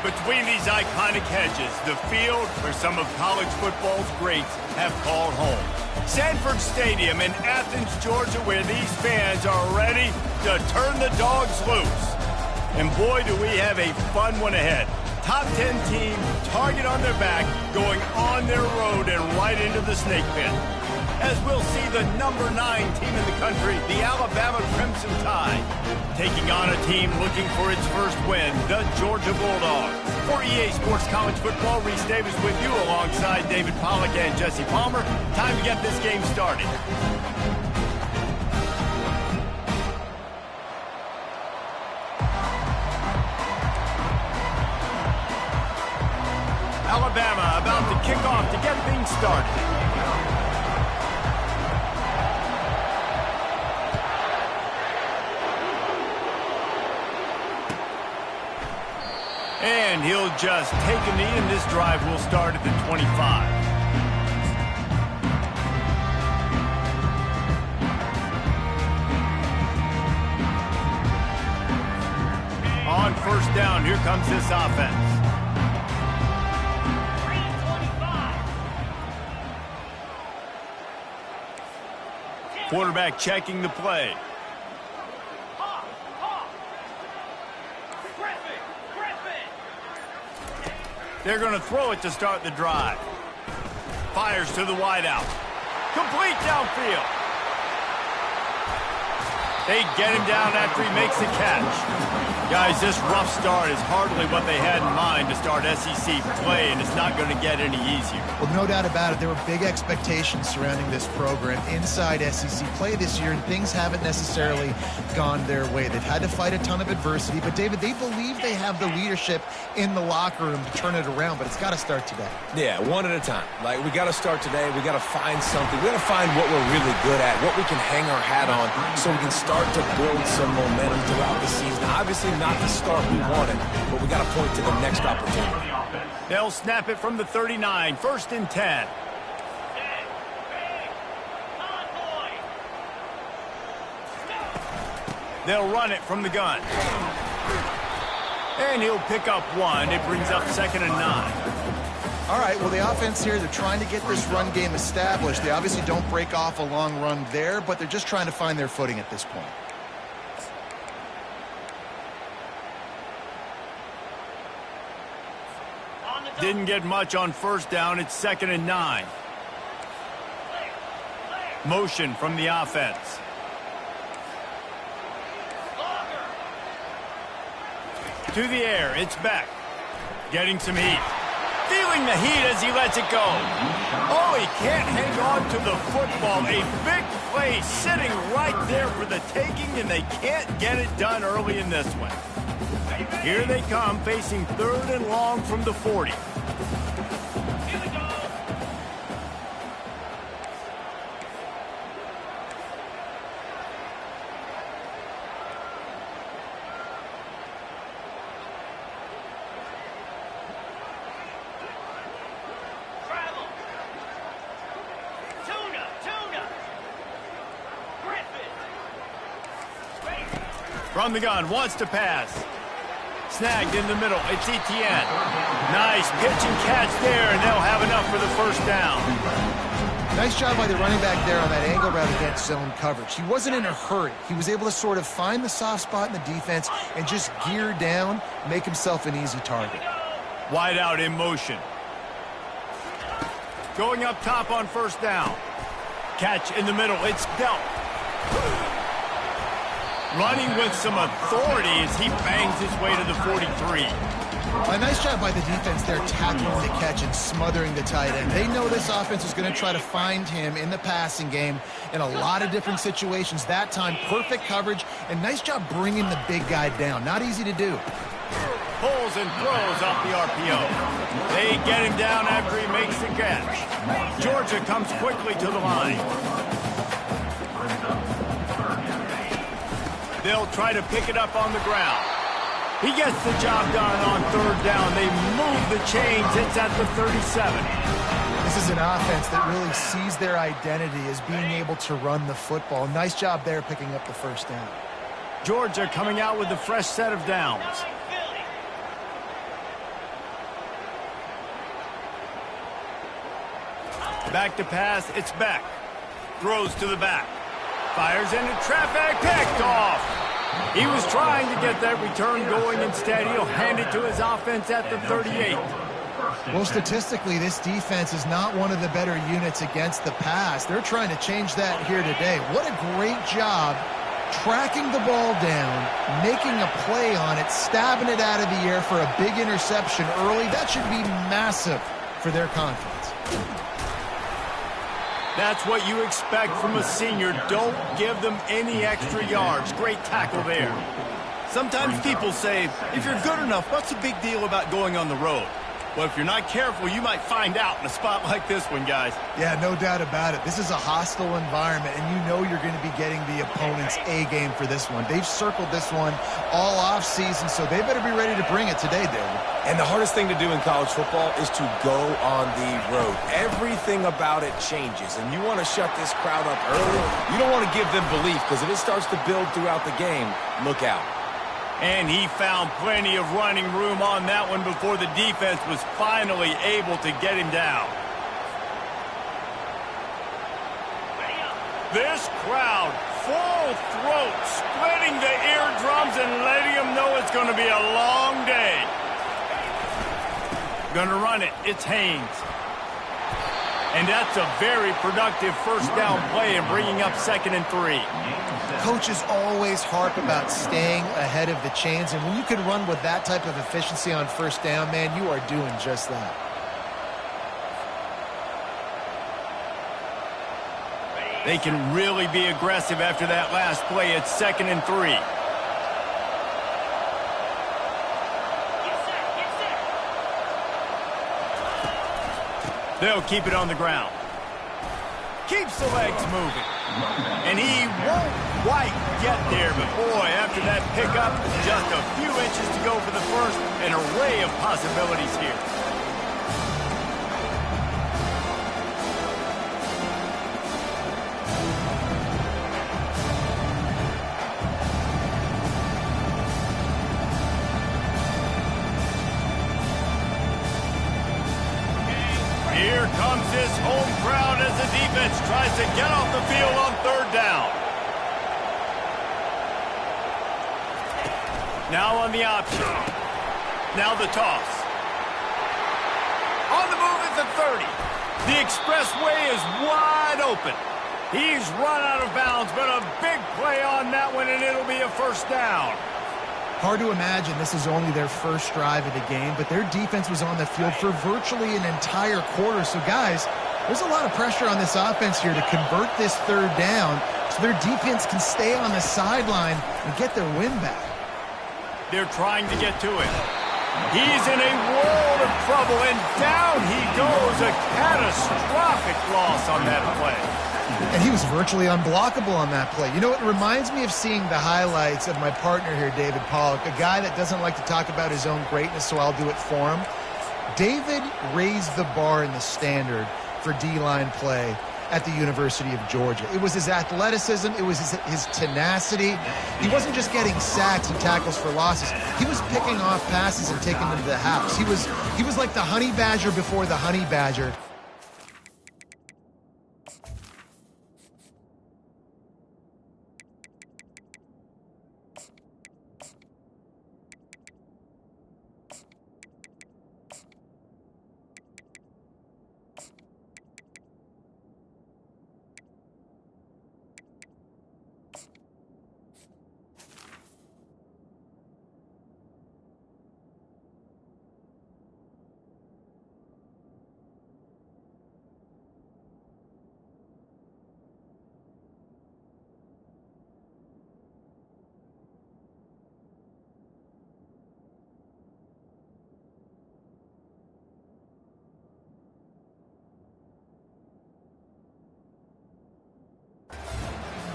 Between these iconic hedges, the field where some of college football's greats have called home. Sanford Stadium in Athens, Georgia, where these fans are ready to turn the dogs loose. And boy, do we have a fun one ahead. Top 10 team, target on their back, going on their road and right into the snake pit. As we'll see the number 9 team in the country, the Alabama Crimson Tide, taking on a team looking for its first win, the Georgia Bulldogs. For EA Sports College Football, Reese Davis with you alongside David Pollack and Jesse Palmer. Time to get this game started. Alabama about to kick off to get things started. And he'll just take a knee, and this drive will start at the 25. On first down, here comes this offense. Quarterback checking the play. They're going to throw it to start the drive. Fires to the wideout. Complete downfield. They get him down after he makes the catch. Guys, this rough start is hardly what they had in mind to start SEC play, and it's not going to get any easier. Well, no doubt about it. There were big expectations surrounding this program inside SEC play this year, and things haven't necessarily gone their way. They've had to fight a ton of adversity, but, David, they believe they have the leadership in the locker room to turn it around, but it's got to start today. Yeah, one at a time. Like, we got to start today. We got to find something. We got to find what we're really good at, what we can hang our hat on, so we can start to build some momentum throughout the season. Obviously, not the start we wanted, but we got to point to the next opportunity. They'll snap it from the 39, 1st and 10. They'll run it from the gun. And he'll pick up one. It brings up 2nd and 9. All right, well, the offense here, they're trying to get this run game established. They obviously don't break off a long run there, but they're just trying to find their footing at this point. Didn't get much on first down. It's 2nd and 9. Motion from the offense. To the air, it's Beck. Getting some heat. Feeling the heat as he lets it go. Oh, he can't hang on to the football. A big play sitting right there for the taking, and they can't get it done early in this one. Here they come, facing 3rd and long from the 40. Here we go. Travel. Tuna. Griffin. From the gun, wants to pass. Snagged in the middle. It's Etienne. Nice pitch and catch there, and they'll have enough for the first down. Nice job by the running back there on that angle route against zone coverage. He wasn't in a hurry. He was able to sort of find the soft spot in the defense and just gear down, make himself an easy target. Wide out in motion. Going up top on first down. Catch in the middle. It's Delp. Running with some authority as he bangs his way to the 43. A nice job by the defense there, tackling the catch and smothering the tight end. They know this offense is going to try to find him in the passing game in a lot of different situations. That time, perfect coverage, and nice job bringing the big guy down. Not easy to do. Pulls and throws off the RPO. They get him down after he makes the catch. Georgia comes quickly to the line. They'll try to pick it up on the ground. He gets the job done on 3rd down. They move the chains. It's at the 37. This is an offense that really sees their identity as being able to run the football. Nice job there picking up the first down. Georgia coming out with a fresh set of downs. Back to pass, it's Beck. Throws to the back. Fires into traffic, picked off. He was trying to get that return going. Instead, he'll hand it to his offense at the 38. Well, statistically, this defense is not one of the better units against the pass. They're trying to change that here today. What a great job tracking the ball down, making a play on it, stabbing it out of the air for a big interception early. That should be massive for their confidence. That's what you expect from a senior. Don't give them any extra yards. Great tackle there. Sometimes people say, if you're good enough, what's the big deal about going on the road? Well, if you're not careful, you might find out in a spot like this one, guys. Yeah, no doubt about it. This is a hostile environment, and you know you're going to be getting the opponent's A-game for this one. They've circled this one all off-season, so they better be ready to bring it today, David. And the hardest thing to do in college football is to go on the road. Everything about it changes, and you want to shut this crowd up early. You don't want to give them belief, because if it starts to build throughout the game, look out. And he found plenty of running room on that one before the defense was finally able to get him down. This crowd, full throat, splitting the eardrums and letting them know it's going to be a long day. Going to run it. It's Haynes. And that's a very productive first down play and bringing up 2nd and 3. Coaches always harp about staying ahead of the chains, and when you can run with that type of efficiency on first down, man, you are doing just that. They can really be aggressive after that last play. It's 2nd and 3. They'll keep it on the ground. Keeps the legs moving. And he won't quite get there, but boy, after that pickup, just a few inches to go for the first. An array of possibilities here. Here comes this home crowd as the defense tries to get off the field on 3rd down. Now on the option. Now the toss. On the move at the 30. The expressway is wide open. He's run out of bounds, but a big play on that one, and it'll be a first down. Hard to imagine this is only their first drive of the game, but their defense was on the field for virtually an entire quarter. So, guys, there's a lot of pressure on this offense here to convert this 3rd down so their defense can stay on the sideline and get their win back. They're trying to get to it. He's in a world of trouble, and down he goes. A catastrophic loss on that play. And he was virtually unblockable on that play. You know, it reminds me of seeing the highlights of my partner here, David Pollock, a guy that doesn't like to talk about his own greatness, so I'll do it for him. David raised the bar in the standard for D-line play at the University of Georgia. It was his athleticism. It was his tenacity. He wasn't just getting sacks and tackles for losses. He was picking off passes and taking them to the house. He was like the honey badger before the honey badger.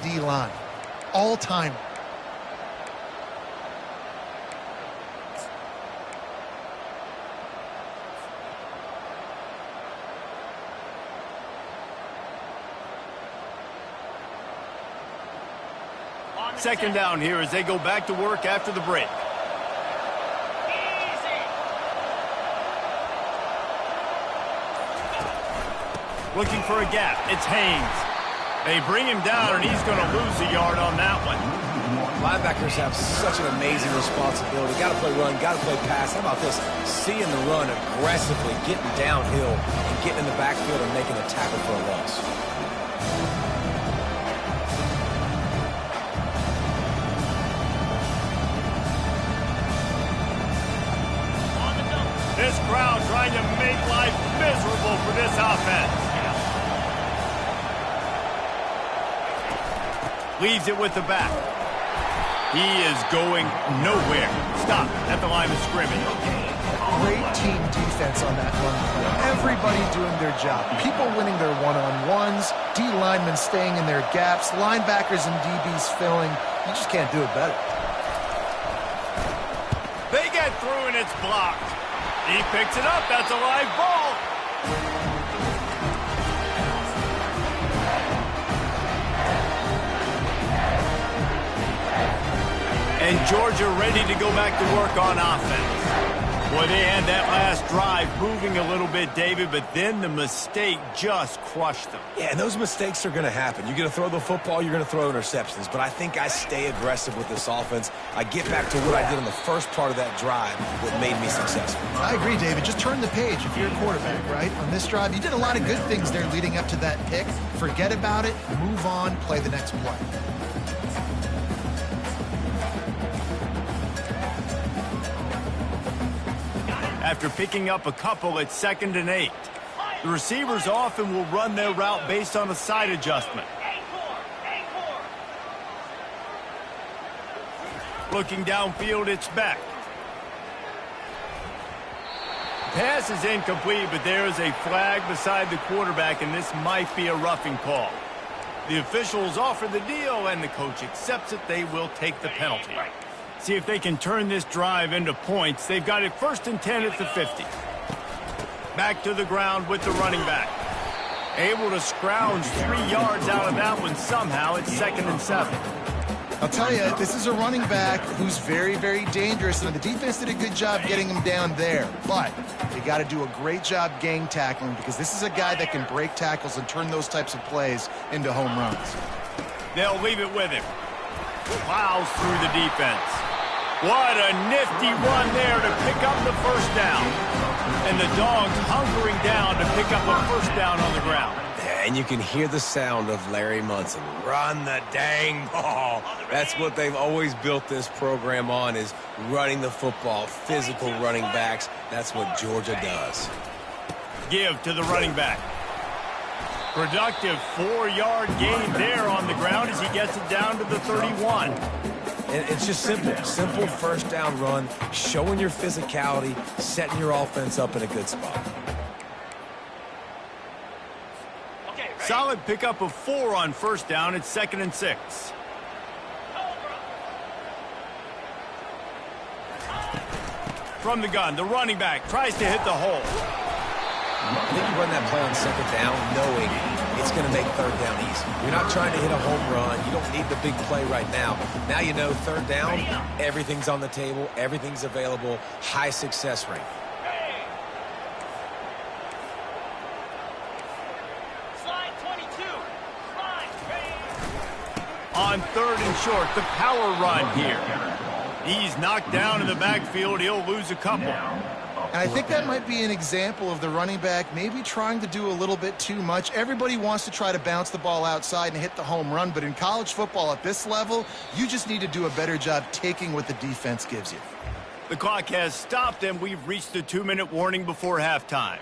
D-line, all-time. Second down here as they go back to work after the break. Looking for a gap. It's Haynes. They bring him down, and he's going to lose a yard on that one. Linebackers have such an amazing responsibility. Got to play run, got to play pass. How about this? Seeing the run aggressively, getting downhill, and getting in the backfield and making a tackle for a loss. This crowd trying to make life miserable for this offense. Leaves it with the back. He is going nowhere. Stop at the line of scrimmage. Great team defense on that run play. Everybody doing their job. People winning their one-on-ones, D linemen staying in their gaps, linebackers and DBs filling. You just can't do it better. They get through and it's blocked. He picks it up. That's a live ball. And Georgia ready to go back to work on offense. Boy, they had that last drive moving a little bit, David, but then the mistake just crushed them. Yeah, and those mistakes are going to happen. You're going to throw the football, you're going to throw interceptions, but I think I stay aggressive with this offense. I get back to what I did in the first part of that drive that made me successful. I agree, David. Just turn the page if you're a quarterback, right? On this drive, you did a lot of good things there leading up to that pick. Forget about it, move on, play the next play. After picking up a couple at 2nd and 8. The receivers often will run their route based on a side adjustment. Looking downfield, it's Beck. Pass is incomplete, but there is a flag beside the quarterback, and this might be a roughing call. The officials offer the deal, and the coach accepts it. They will take the penalty. See if they can turn this drive into points. They've got it 1st and 10 at the 50. Back to the ground with the running back. Able to scrounge 3 yards out of that one somehow. It's 2nd and 7. I'll tell you, this is a running back who's very, very dangerous, and the defense did a good job getting him down there. But you got to do a great job gang tackling, because this is a guy that can break tackles and turn those types of plays into home runs. They'll leave it with him. Plows through the defense. What a nifty run there to pick up the first down. And the Dogs hunkering down to pick up a first down on the ground. And you can hear the sound of Larry Munson. Run the dang ball. That's what they've always built this program on, is running the football, physical running backs. That's what Georgia does. Give to the running back. Productive 4-yard gain there on the ground as he gets it down to the 31. And it's just simple. Simple first down run, showing your physicality, setting your offense up in a good spot. Solid pickup of 4 on first down. It's 2nd and 6. From the gun, the running back tries to hit the hole. I think you run that play on 2nd down knowing it's going to make 3rd down easy. You're not trying to hit a home run. You don't need the big play right now. Now you know 3rd down, everything's on the table, everything's available, high success rate. On 3rd and short, the power run here. He's knocked down in the backfield. He'll lose a couple. And I think that might be an example of the running back maybe trying to do a little bit too much. Everybody wants to try to bounce the ball outside and hit the home run, but in college football at this level, you just need to do a better job taking what the defense gives you. The clock has stopped, and we've reached the 2-minute warning before halftime.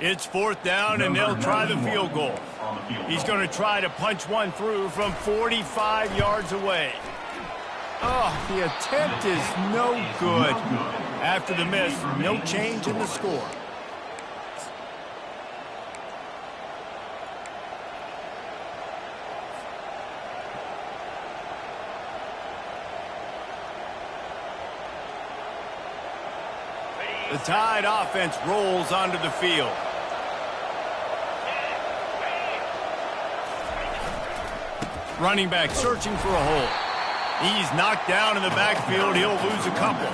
It's 4th down, and they'll try the field goal. He's going to try to punch one through from 45 yards away. Oh, the attempt is no good. After the miss, no change in the score. The Tide offense rolls onto the field. Running back searching for a hole. He's knocked down in the backfield. He'll lose a couple.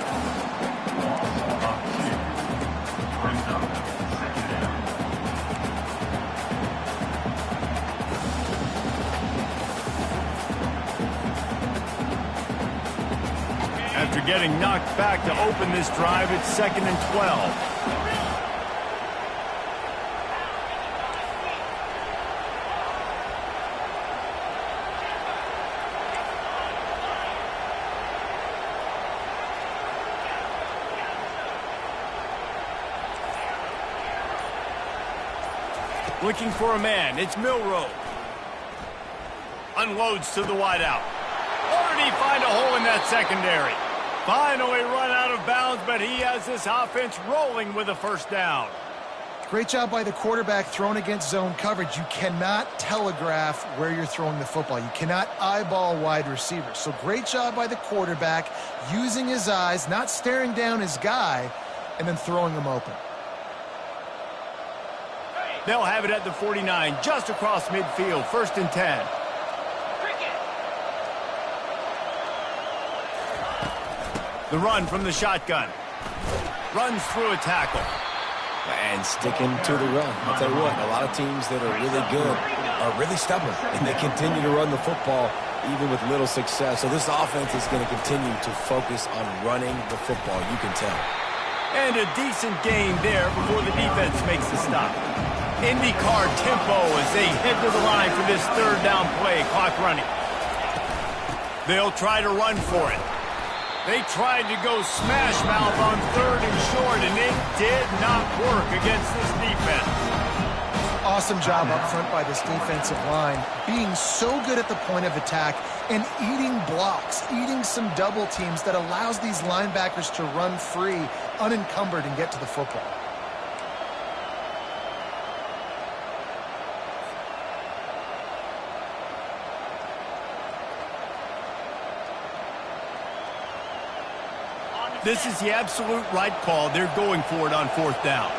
after getting knocked back to open this drive. It's 2nd and 12. Looking for a man. It's Milrow. Unloads to the wideout. Already find a hole in that secondary. Finally run out of bounds, but he has this offense rolling with a first down. Great job by the quarterback throwing against zone coverage. You cannot telegraph where you're throwing the football. You cannot eyeball wide receivers. So great job by the quarterback using his eyes, not staring down his guy, and then throwing him open. They'll have it at the 49, just across midfield, 1st and 10. The run from the shotgun. Runs through a tackle. And sticking to the run. I'll tell you what, a lot of teams that are really good are really stubborn, and they continue to run the football even with little success. So this offense is going to continue to focus on running the football, you can tell. And a decent gain there before the defense makes the stop. IndyCar tempo as they head to the line for this 3rd down play, clock running. They'll try to run for it. They tried to go smash mouth on 3rd and short, and it did not work against this defense. Awesome job up front by this defensive line, being so good at the point of attack and eating blocks, eating some double teams that allows these linebackers to run free, unencumbered, and get to the football. This is the absolute right call. They're going for it on 4th down.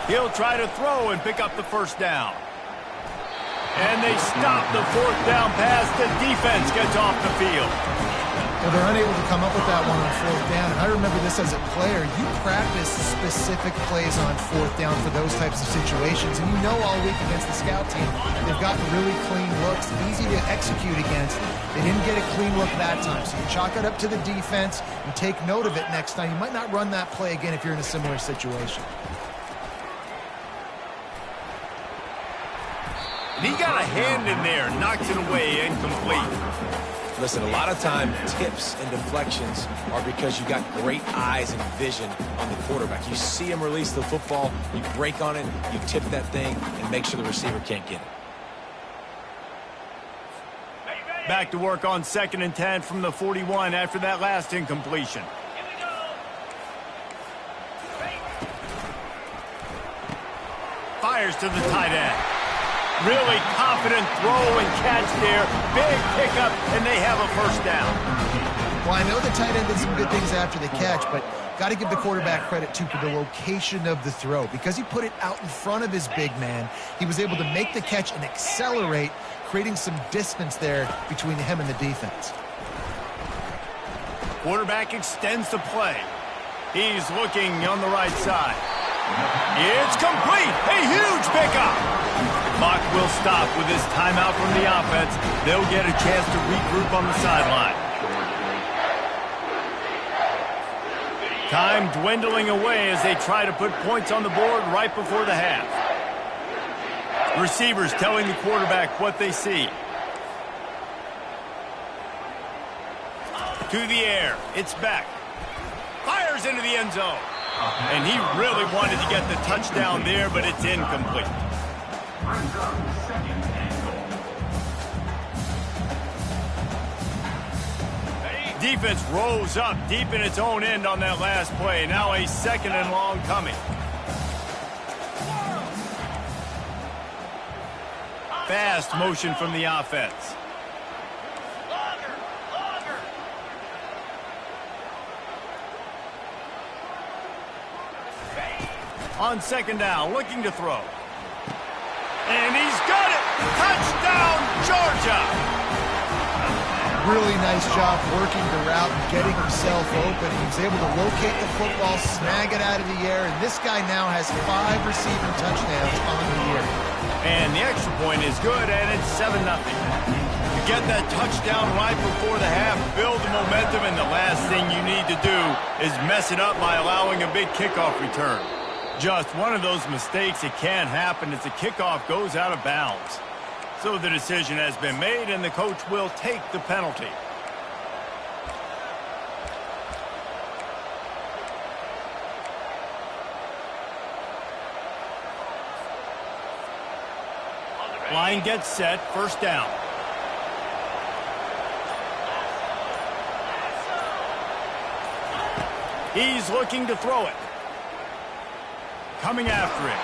He'll try to throw and pick up the 1st down. And they stop the 4th down pass. The defense gets off the field. Well, they're unable to come up with that one on 4th down. And I remember this as a player. You practice specific plays on 4th down for those types of situations. And you know all week against the scout team, they've gotten really clean looks, easy to execute against. They didn't get a clean look that time. So you chalk it up to the defense and take note of it next time. You might not run that play again if you're in a similar situation. And he got a hand in there, knocks it away, incomplete. Listen, a lot of time, tips and deflections are because you got great eyes and vision on the quarterback. You see him release the football, you break on it, you tip that thing, and make sure the receiver can't get it. Back to work on 2nd and 10 from the 41 after that last incompletion. Fires to the tight end. Really confident throw and catch there. Big pickup, and they have a 1st down. Well, I know the tight end did some good things after the catch, but got to give the quarterback credit, too, for the location of the throw. Because he put it out in front of his big man, he was able to make the catch and accelerate, creating some distance there between him and the defense. Quarterback extends the play. He's looking on the right side. It's complete. A huge pickup. Clock will stop with this timeout from the offense. They'll get a chance to regroup on the sideline. Time dwindling away as they try to put points on the board right before the half. Receivers telling the quarterback what they see. To the air. It's back. Fires into the end zone. And he really wanted to get the touchdown there, but it's incomplete. Defense rose up deep in its own end on that last play. Now a 2nd and long coming. Fast motion from the offense. On 2nd down, looking to throw. And he's got it! Touchdown, Georgia! Really nice job working the route and getting himself open. He was able to locate the football, snag it out of the air, and this guy now has 5 receiving touchdowns on the year. And the extra point is good, and it's 7-0. You get that touchdown right before the half, build the momentum, and the last thing you need to do is mess it up by allowing a big kickoff return. Just one of those mistakes that can happen as the kickoff goes out of bounds. So the decision has been made, and the coach will take the penalty. Line gets set, first down. He's looking to throw it. Coming after it.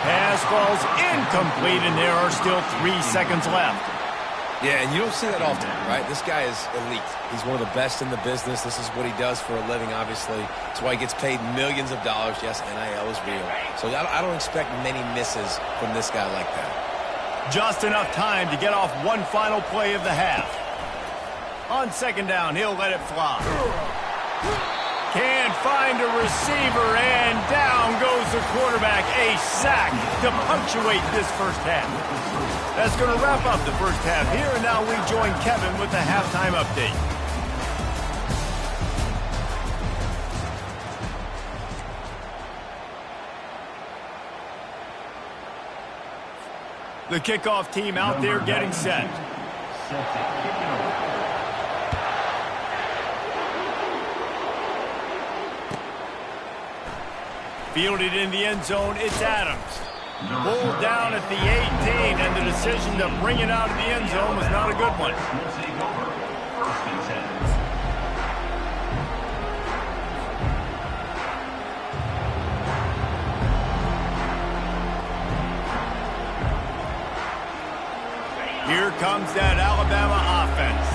Pass falls incomplete, and there are still 3 seconds left. Yeah, and you don't see that often, right? This guy is elite. He's one of the best in the business. This is what he does for a living, obviously. That's why he gets paid millions of dollars. Yes, NIL is real. So I don't expect many misses from this guy like that. Just enough time to get off one final play of the half. On second down, he'll let it fly. Can't find a receiver, and down goes the quarterback. A sack to punctuate this first half. That's going to wrap up the first half here, and now we join Kevin with the halftime update. The kickoff team out there getting set. Fielded in the end zone, it's Adams. Pulled down at the 18, and the decision to bring it out of the end zone was not a good one. Here comes that Alabama offense.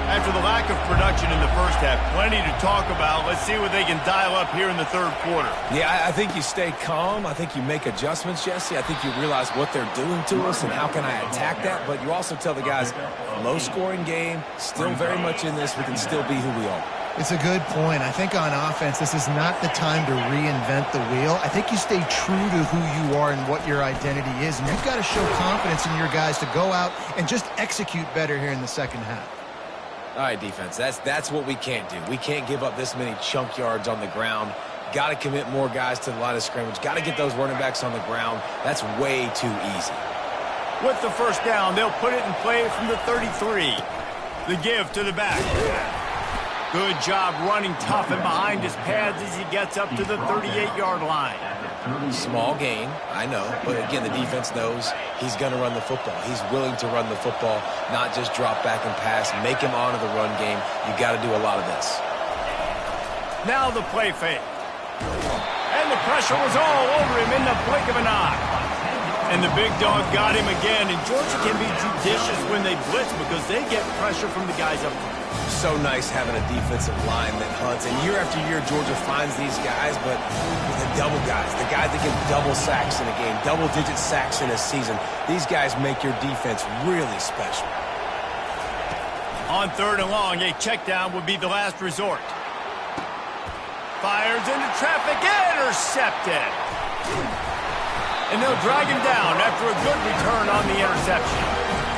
After the lack of production in the first half, plenty to talk about. Let's see what they can dial up here in the third quarter. Yeah, I think you stay calm. I think you make adjustments, Jesse. I think you realize what they're doing to us and how can I attack that. But you also tell the guys, low-scoring game, still very much in this. We can still be who we are. It's a good point. I think on offense, this is not the time to reinvent the wheel. I think you stay true to who you are and what your identity is. And you've got to show confidence in your guys to go out and just execute better here in the second half. All right, defense, that's what we can't do. We can't give up this many chunk yards on the ground. Got to commit more guys to the line of scrimmage. Got to get those running backs on the ground. That's way too easy. With the first down, they'll put it in play from the 33. The give to the back. Good job running tough and behind his pads as he gets up to the 38-yard line. Small gain, I know, but again, the defense knows he's going to run the football. He's willing to run the football, not just drop back and pass, make him honor the run game. You got to do a lot of this. Now the play fake. And the pressure was all over him in the blink of an eye. And the big dog got him again, and Georgia can be judicious when they blitz because they get pressure from the guys up front. So nice having a defensive line that hunts. And year after year, Georgia finds these guys, but the double guys, the guys that get double sacks in a game, double-digit sacks in a season, these guys make your defense really special. On third and long, a check down would be the last resort. Fires into traffic, intercepted. And they'll drag him down after a good return on the interception.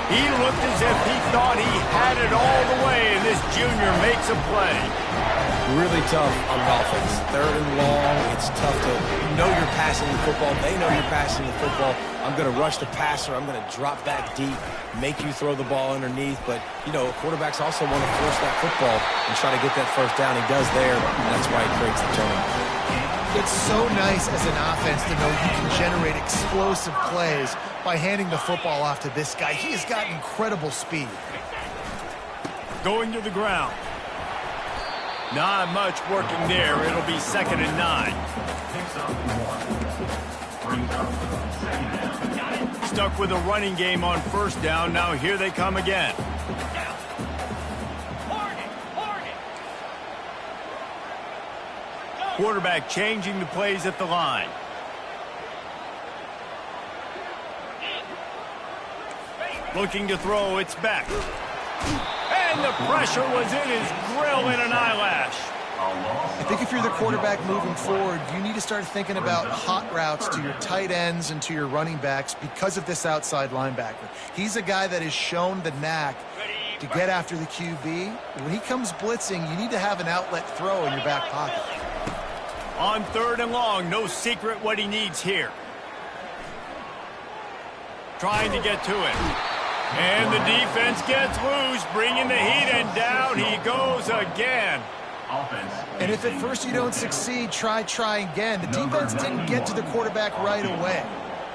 He looked as if he thought he had it all the way, and this junior makes a play. Really tough on offense. Third and long, it's tough to know you're passing the football. They know you're passing the football. I'm going to rush the passer. I'm going to drop back deep, make you throw the ball underneath. But, you know, quarterbacks also want to force that football and try to get that first down. He does there, and that's why he creates the turnover. It's so nice as an offense to know you can generate explosive plays by handing the football off to this guy. He has got incredible speed. Going to the ground. Not much working there. It'll be 2nd and 9. Stuck with a running game on first down. Now here they come again. Quarterback changing the plays at the line. Looking to throw, it's back. And the pressure was in his grill in an eyelash. I think if you're the quarterback moving forward, you need to start thinking about hot routes to your tight ends and to your running backs because of this outside linebacker. He's a guy that has shown the knack to get after the QB. When he comes blitzing, you need to have an outlet throw in your back pocket. On 3rd and long, no secret what he needs here. Trying to get to it. And the defense gets loose, bringing the heat, and down he goes again. And if at first you don't succeed, try again. The defense didn't get to the quarterback right away.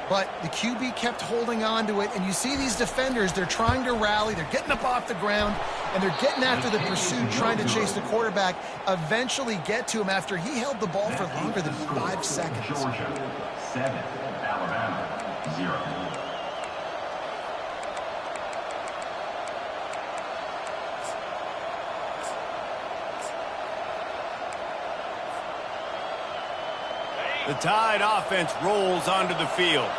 But the QB kept holding on to it, and you see these defenders, they're trying to rally, they're getting up off the ground, and they're getting after the pursuit, trying to chase the quarterback, eventually get to him after he held the ball for longer than 5 seconds. Georgia, 7, Alabama, 0. The Tide offense rolls onto the field.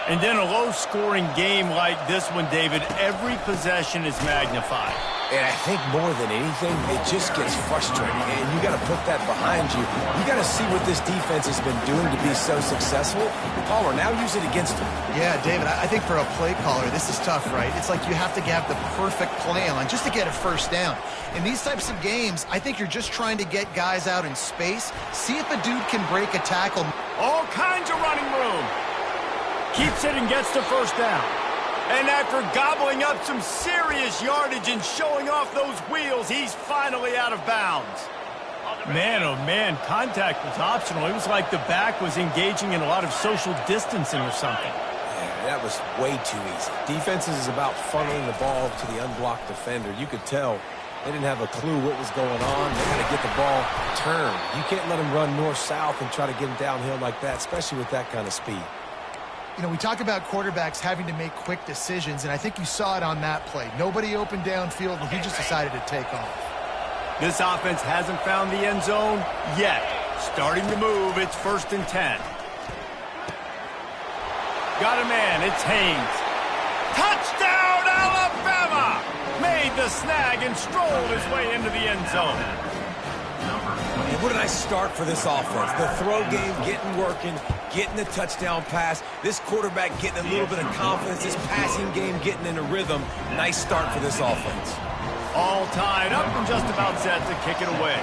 And in a low-scoring game like this one, David, every possession is magnified. And I think more than anything, it just gets frustrating. And you got to put that behind you. You got to see what this defense has been doing to be so successful. Caller, now use it against them. Yeah, David, I think for a play caller, this is tough, right? It's like you have to have the perfect play on just to get a first down. In these types of games, I think you're just trying to get guys out in space, see if a dude can break a tackle. All kinds of running room. Keeps it and gets the first down. And after gobbling up some serious yardage and showing off those wheels, he's finally out of bounds. Man, oh man, contact was optional. It was like the back was engaging in a lot of social distancing or something. Yeah, that was way too easy. Defenses is about funneling the ball to the unblocked defender. You could tell they didn't have a clue what was going on. They got to get the ball turned. You can't let them run north-south and try to get him downhill like that, especially with that kind of speed. You know, we talk about quarterbacks having to make quick decisions, and I think you saw it on that play. Nobody opened downfield, and he just decided to take off. This offense hasn't found the end zone yet. Starting to move, it's 1st and 10. Got a man, it's Haynes. Touchdown, Alabama! Made the snag and strolled his way into the end zone. And what a nice start for this offense. The throw game getting working, getting the touchdown pass. This quarterback getting a little bit of confidence. This passing game getting in a rhythm. Nice start for this offense. All tied up and just about set to kick it away.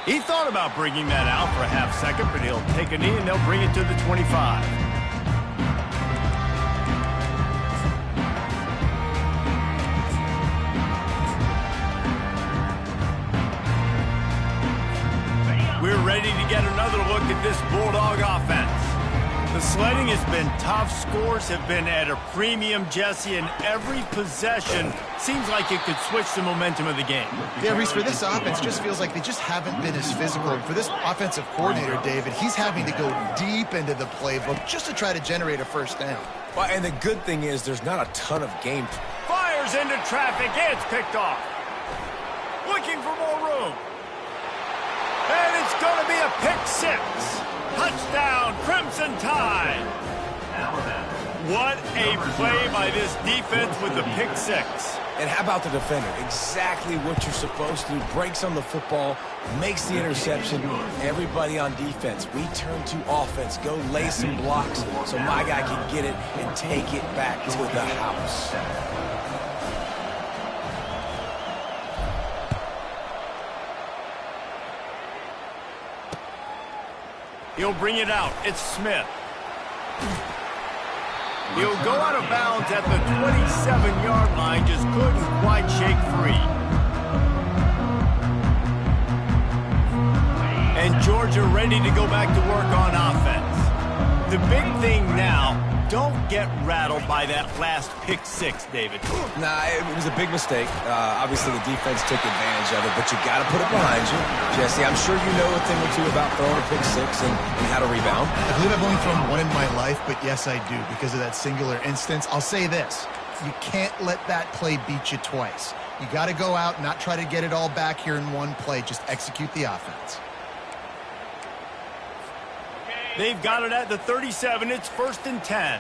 He thought about bringing that out for a half second, but he'll take a knee and they'll bring it to the 25. We're ready to get another look at this Bulldog offense. The sledding has been tough. Scores have been at a premium, Jesse, and every possession seems like it could switch the momentum of the game. Yeah, Reese, for this offense, just feels like they just haven't been as physical. And for this offensive coordinator, David, he's having to go deep into the playbook just to try to generate a first down. Well, and the good thing is there's not a ton of game. Fires into traffic. It's picked off. Looking for more room. And it's going to be a pick six. Touchdown, Crimson Tide. What a play by this defense with the pick six. And how about the defender? Exactly what you're supposed to do. Breaks on the football, makes the interception. Everybody on defense, we turn to offense. Go lay some blocks so my guy can get it and take it back to the house. He'll bring it out. It's Smith. He'll go out of bounds at the 27-yard line. Just couldn't quite shake free. And Georgia ready to go back to work on offense. The big thing now, don't get rattled by that last pick six, David. Nah, it was a big mistake. Obviously, the defense took advantage of it, but you got to put it behind you. Jesse, I'm sure you know a thing or two about throwing a pick six and how to rebound. I believe I've only thrown one in my life, but yes, I do because of that singular instance. I'll say this. You can't let that play beat you twice. You got to go out and not try to get it all back here in one play. Just execute the offense. They've got it at the 37. It's 1st and 10.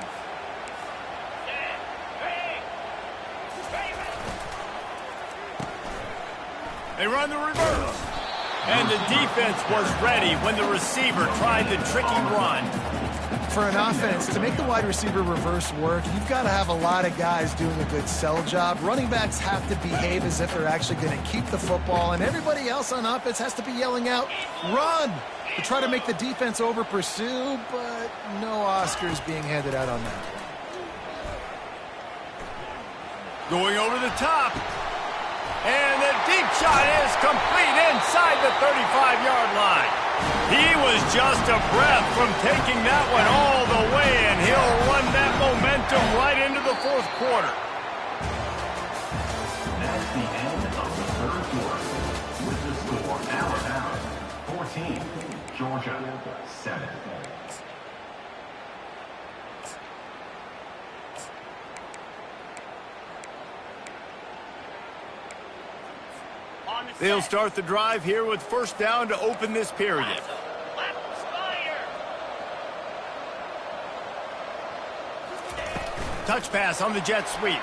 They run the reverse. And the defense was ready when the receiver tried the tricky run. For an offense, to make the wide receiver reverse work, you've got to have a lot of guys doing a good sell job. Running backs have to behave as if they're actually going to keep the football, and everybody else on offense has to be yelling out, run, to try to make the defense over-pursue, but no Oscars being handed out on that. Going over the top. And the deep shot is complete inside the 35-yard line. He was just a breath from taking that one all the way, and he'll run that momentum right into the fourth quarter. That's the end of the third quarter. With the score, Alabama 14, Georgia 7. They'll start the drive here with first down to open this period. Touch pass on the jet sweep.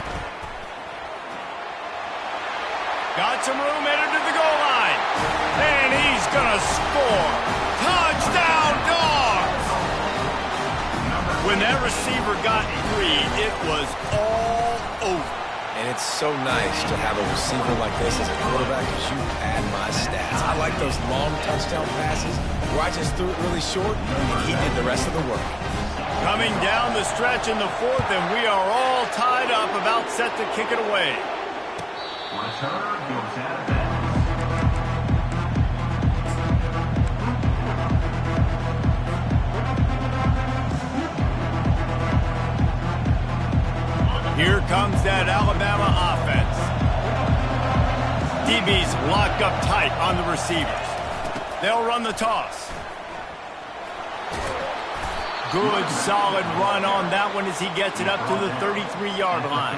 Got some room headed to the goal line. And he's going to score. Touchdown, Dogs! When that receiver got free, it was all over. And it's so nice to have a receiver like this as a quarterback because you pad my stats. I like those long touchdown passes where I just threw it really short and he did the rest of the work. Coming down the stretch in the fourth, and we are all tied up, about set to kick it away. Return goes out of bounds. Here comes that Alabama offense. DBs locked up tight on the receivers. They'll run the toss. Good, solid run on that one as he gets it up to the 33-yard line.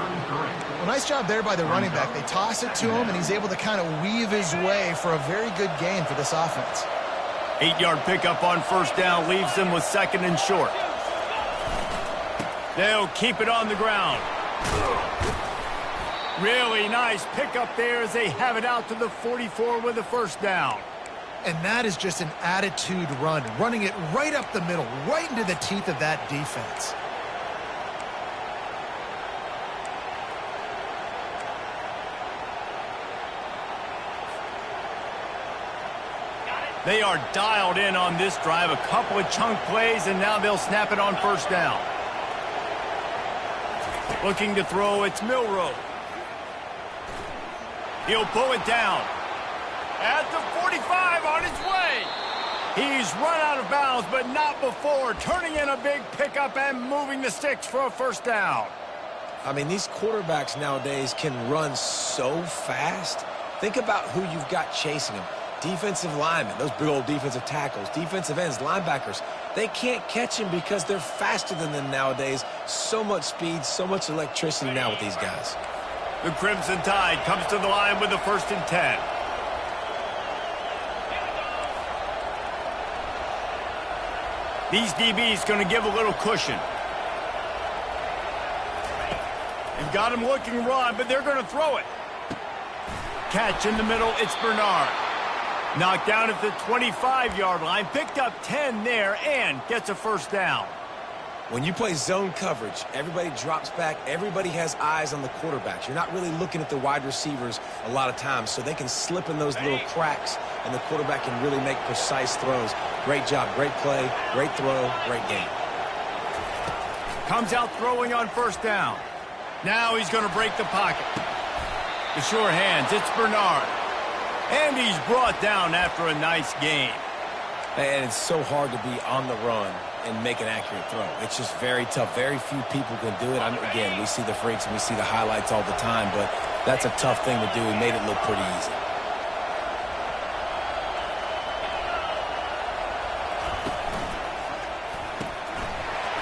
Well, nice job there by the running back. They toss it to him, and he's able to kind of weave his way for a very good gain for this offense. 8-yard pickup on first down leaves them with second and short. They'll keep it on the ground. Really nice pickup there as they have it out to the 44 with a first down. And that is just an attitude run, running it right up the middle, right into the teeth of that defense. They are dialed in on this drive, a couple of chunk plays, and now they'll snap it on first down. Looking to throw, it's Milroe. He'll pull it down. At the 45, on his way. He's run out of bounds, but not before. Turning in a big pickup and moving the sticks for a first down. I mean, these quarterbacks nowadays can run so fast. Think about who you've got chasing them. Defensive linemen, those big old defensive tackles, defensive ends, linebackers. They can't catch him because they're faster than them nowadays. So much speed, so much electricity now with these guys. The Crimson Tide comes to the line with the 1st and 10. These DBs going to give a little cushion. They've got him looking run, but they're going to throw it. Catch in the middle, it's Bernard. Knocked down at the 25-yard line, picked up 10 there, and gets a first down. When you play zone coverage, everybody drops back. Everybody has eyes on the quarterbacks. You're not really looking at the wide receivers a lot of times, so they can slip in those little cracks, and the quarterback can really make precise throws. Great job, great play, great throw, great game. Comes out throwing on first down. Now he's going to break the pocket. The sure hands, it's Bernard. And he's brought down after a nice gain. And it's so hard to be on the run and make an accurate throw. It's just very tough. Very few people can do it. Again, we see the freaks and we see the highlights all the time, but that's a tough thing to do. He made it look pretty easy.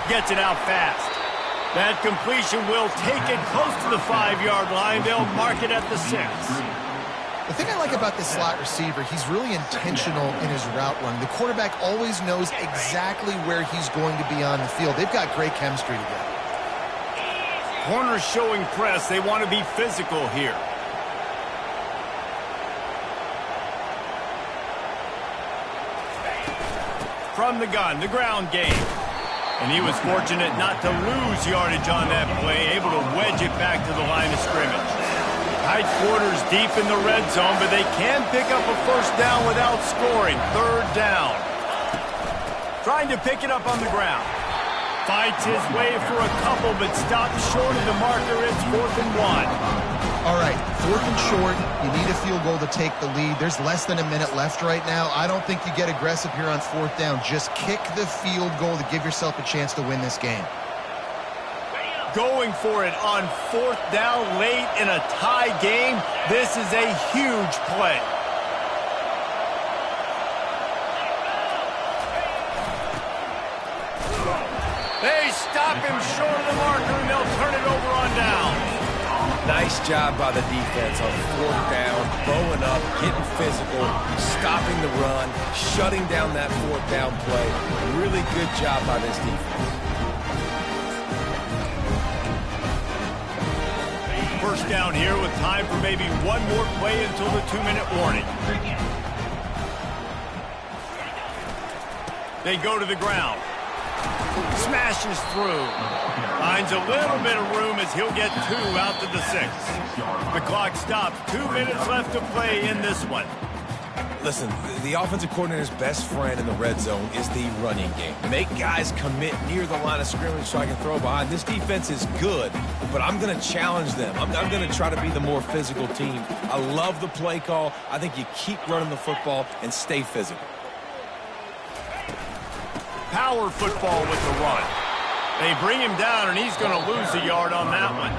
Gets it out fast. That completion will take it close to the 5-yard line. They'll mark it at the 6. The thing I like about this slot receiver, he's really intentional in his route run. The quarterback always knows exactly where he's going to be on the field. They've got great chemistry together. Corners showing press. They want to be physical here. from the gun, the ground game. And he was fortunate not to lose yardage on that play, able to wedge it back to the line of scrimmage. Tight quarters deep in the red zone, but they can pick up a first down without scoring. Third down. Trying to pick it up on the ground. Fights his way for a couple, but stops short of the marker. It's 4th and 1. All right, 4th and short. You need a field goal to take the lead. There's less than a minute left right now. I don't think you get aggressive here on 4th down. Just kick the field goal to give yourself a chance to win this game. Going for it on 4th down late in a tie game. This is a huge play. They stop him short of the marker, and they'll turn it over on down. Nice job by the defense on 4th down, bowing up, getting physical, stopping the run, shutting down that 4th down play. Really good job by this defense. First down here with time for maybe one more play until the 2-minute warning. They go to the ground. Smashes through. Finds a little bit of room as he'll get 2 out to the 6. The clock stops. 2 minutes left to play in this one. Listen, the offensive coordinator's best friend in the red zone is the running game. Make guys commit near the line of scrimmage so I can throw behind. This defense is good, but I'm going to challenge them. I'm going to try to be the more physical team. I love the play call. I think you keep running the football and stay physical. Power football with the run. They bring him down, and he's going to lose a yard on that one.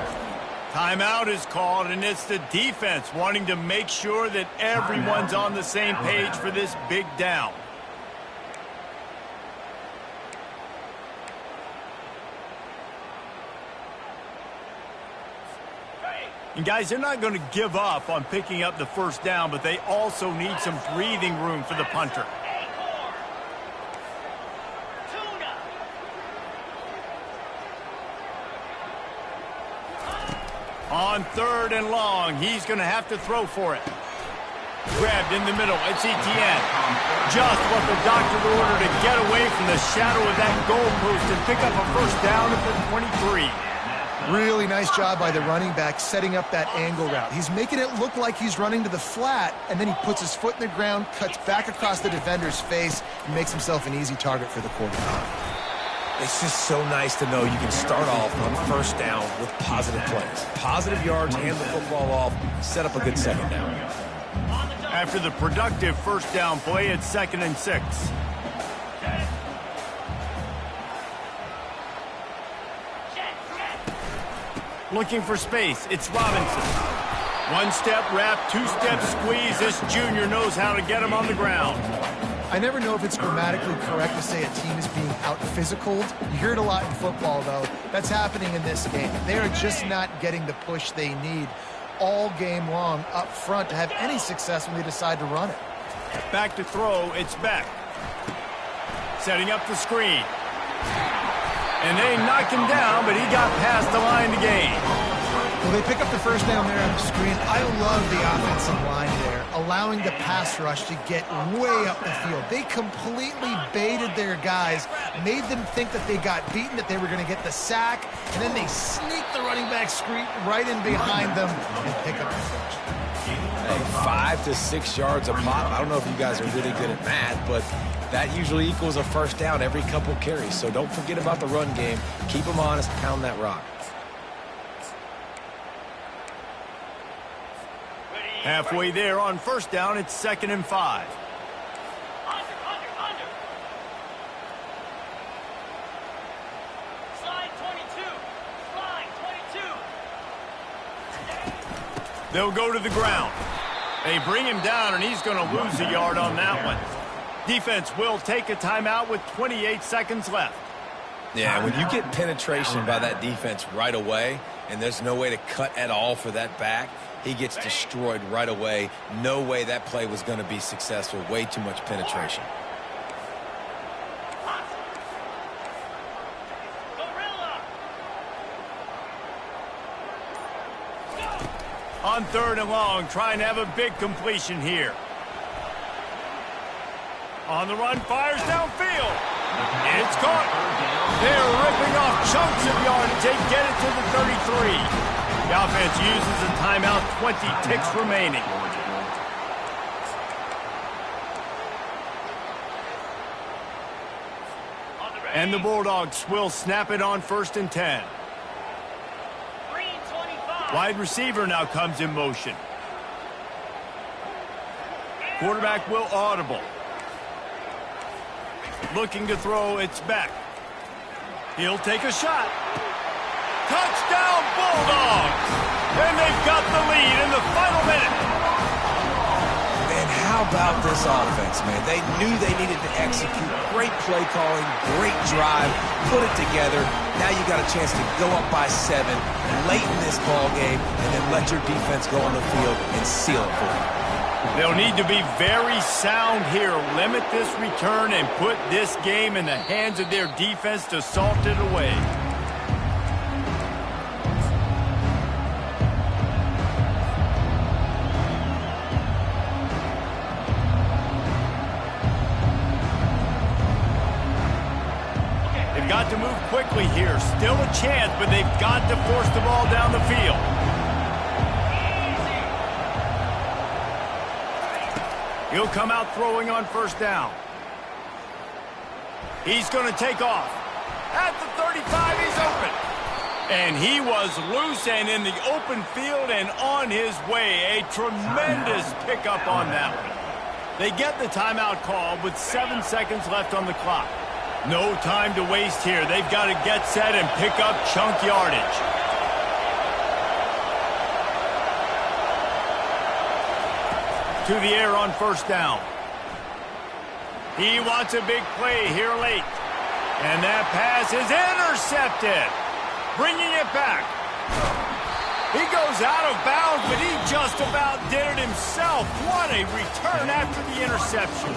Timeout is called, and it's the defense wanting to make sure that everyone's on the same page for this big down. And guys, they're not going to give up on picking up the first down, but they also need some breathing room for the punter. On 3rd and long, he's going to have to throw for it. Grabbed in the middle. It's Etienne. Just what the doctor ordered to get away from the shadow of that goalpost and pick up a first down at the 23. Really nice job by the running back setting up that angle route. He's making it look like he's running to the flat, and then he puts his foot in the ground, cuts back across the defender's face, and makes himself an easy target for the quarterback. It's just so nice to know you can start off on 1st down with positive plays. Positive yards, hand the football off, set up a good 2nd down. After the productive first down play, it's 2nd and 6. Looking for space, it's Robinson. 1-step wrap, 2-step squeeze. This junior knows how to get him on the ground. I never know if it's grammatically correct to say a team is being out-physicaled. You hear it a lot in football, though. That's happening in this game. They are just not getting the push they need all game long up front to have any success when they decide to run it. Back to throw, it's Beck. Setting up the screen. And they knocked him down, but he got past the line to gain. Well, they pick up the first down there on the screen. I love the offensive line there, allowing the pass rush to get way up the field. They completely baited their guys, made them think that they got beaten, that they were going to get the sack, and then they sneak the running back screen right in behind them and pick up the first. Hey, 5 to 6 yards a pop. I don't know if you guys are really good at math, but that usually equals a first down every couple carries. So don't forget about the run game. Keep them honest, pound that rock. Halfway there on first down, it's 2nd and 5. Slide 22. Slide 22. They'll go to the ground. They bring him down, and he's going to lose a yard on that one. Defense will take a timeout with 28 seconds left. Yeah, when you get penetration by that defense right away, and there's no way to cut at all for that back, he gets destroyed right away. No way that play was going to be successful. Way too much penetration. On 3rd and long, trying to have a big completion here. On the run, fires downfield. It's caught. They're ripping off chunks of yardage. They get it to the 33. The offense uses a timeout, 20 ticks remaining. And the Bulldogs will snap it on 1st and 10. Green 25. Wide receiver now comes in motion. Quarterback will audible. Looking to throw, it's back. He'll take a shot. Touchdown, Bulldogs! And they've got the lead in the final minute. Man, how about this offense, man? They knew they needed to execute. Great play calling, great drive, put it together. Now you got a chance to go up by 7 late in this ball game and then let your defense go on the field and seal it for you. They'll need to be very sound here. Limit this return and put this game in the hands of their defense to salt it away. They've got to move quickly here. Still a chance, but they've got to force the ball down the field. He'll come out throwing on 1st down. He's going to take off. At the 35, he's open. And he was loose and in the open field and on his way. A tremendous pickup on that one. They get the timeout call with 7 seconds left on the clock. No time to waste here. They've got to get set and pick up chunk yardage. To the air on 1st down. He wants a big play here late. And that pass is intercepted. Bringing it back. He goes out of bounds, but he just about did it himself. What a return after the interception.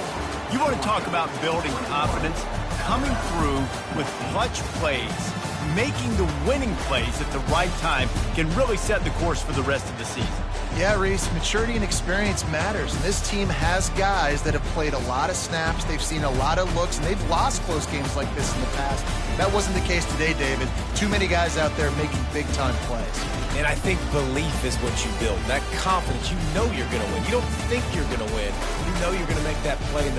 You want to talk about building confidence? Coming through with clutch plays, making the winning plays at the right time can really set the course for the rest of the season. Yeah, Reese, maturity and experience matters. And this team has guys that have played a lot of snaps. They've seen a lot of looks, and they've lost close games like this in the past. That wasn't the case today, David. Too many guys out there making big-time plays. And I think belief is what you build. That confidence, you know you're going to win. You don't think you're going to win. You know you're going to make that play in the